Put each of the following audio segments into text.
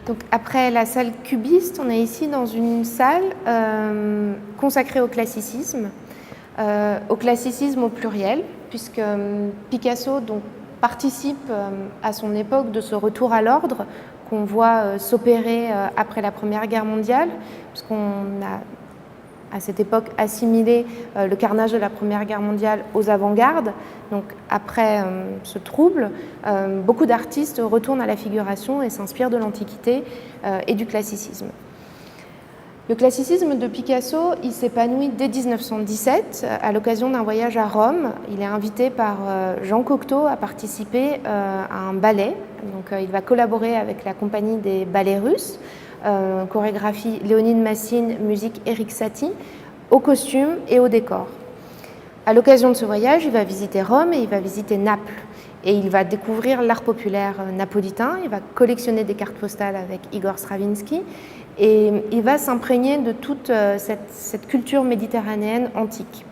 Donc, après la salle cubiste, on est ici dans une salle consacrée au classicisme au pluriel, puisque Picasso donc, participe à son époque de ce retour à l'ordre qu'on voit s'opérer après la Première Guerre mondiale, puisqu'on a à cette époque assimilé le carnage de la Première Guerre mondiale aux avant-gardes. Donc après ce trouble, beaucoup d'artistes retournent à la figuration et s'inspirent de l'Antiquité et du classicisme. Le classicisme de Picasso, il s'épanouit dès 1917 à l'occasion d'un voyage à Rome. Il est invité par Jean Cocteau à participer à un ballet. Donc, il va collaborer avec la compagnie des ballets russes, chorégraphie Léonide Massine, musique Éric Satie, au costume et au décor. À l'occasion de ce voyage, il va visiter Rome et il va visiter Naples. Et il va découvrir l'art populaire napolitain, il va collectionner des cartes postales avec Igor Stravinsky et il va s'imprégner de toute cette culture méditerranéenne antique.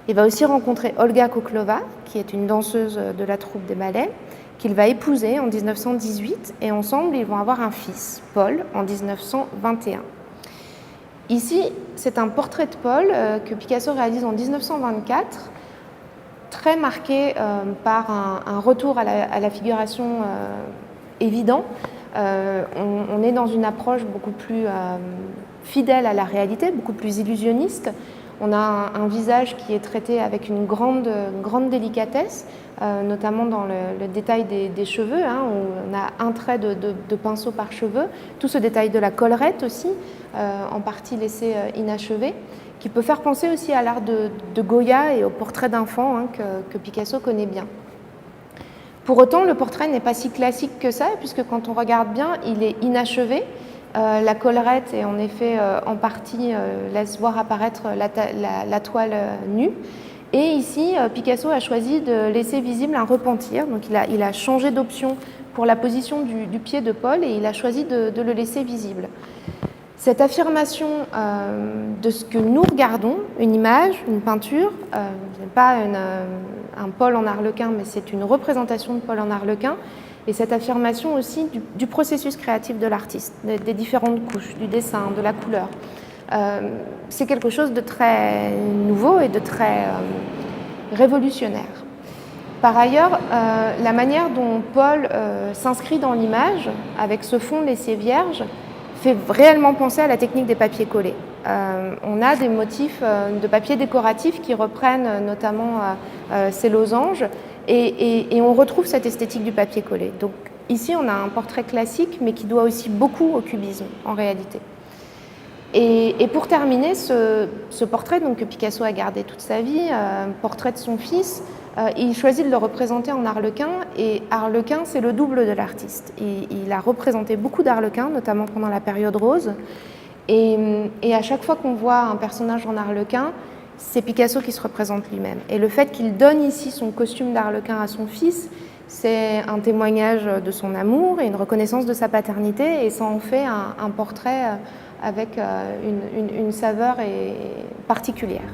Il va aussi rencontrer Olga Koklova, qui est une danseuse de la troupe des ballets, qu'il va épouser en 1918 et ensemble ils vont avoir un fils, Paul, en 1921. Ici, c'est un portrait de Paul que Picasso réalise en 1924, très marqué par un retour à la figuration évident. On est dans une approche beaucoup plus fidèle à la réalité, beaucoup plus illusionniste. On a un visage qui est traité avec une grande délicatesse, notamment dans le détail des cheveux, hein, où on a un trait de pinceau par cheveu. Tout ce détail de la collerette aussi, en partie laissé inachevé, qui peut faire penser aussi à l'art de Goya et au portrait d'enfant hein, que Picasso connaît bien. Pour autant, le portrait n'est pas si classique que ça, puisque quand on regarde bien, il est inachevé. La collerette est en effet en partie laisse voir apparaître la toile nue. Et ici, Picasso a choisi de laisser visible un repentir. Donc il a changé d'option pour la position du pied de Paul et il a choisi de le laisser visible. Cette affirmation de ce que nous regardons, une image, une peinture, ce n'est pas un Paul en arlequin, mais c'est une représentation de Paul en arlequin, et cette affirmation aussi du processus créatif de l'artiste, des différentes couches, du dessin, de la couleur. C'est quelque chose de très nouveau et de très révolutionnaire. Par ailleurs, la manière dont Paul s'inscrit dans l'image, avec ce fond laissé vierge, fait réellement penser à la technique des papiers collés. On a des motifs de papier décoratif qui reprennent notamment ces losanges et on retrouve cette esthétique du papier collé. Donc ici, on a un portrait classique, mais qui doit aussi beaucoup au cubisme, en réalité. Et pour terminer, ce portrait donc, que Picasso a gardé toute sa vie, portrait de son fils, il choisit de le représenter en arlequin, et arlequin, c'est le double de l'artiste. Il a représenté beaucoup d'arlequins, notamment pendant la période rose, et à chaque fois qu'on voit un personnage en arlequin, c'est Picasso qui se représente lui-même. Et le fait qu'il donne ici son costume d'arlequin à son fils, c'est un témoignage de son amour et une reconnaissance de sa paternité, et ça en fait un portrait avec une saveur particulière.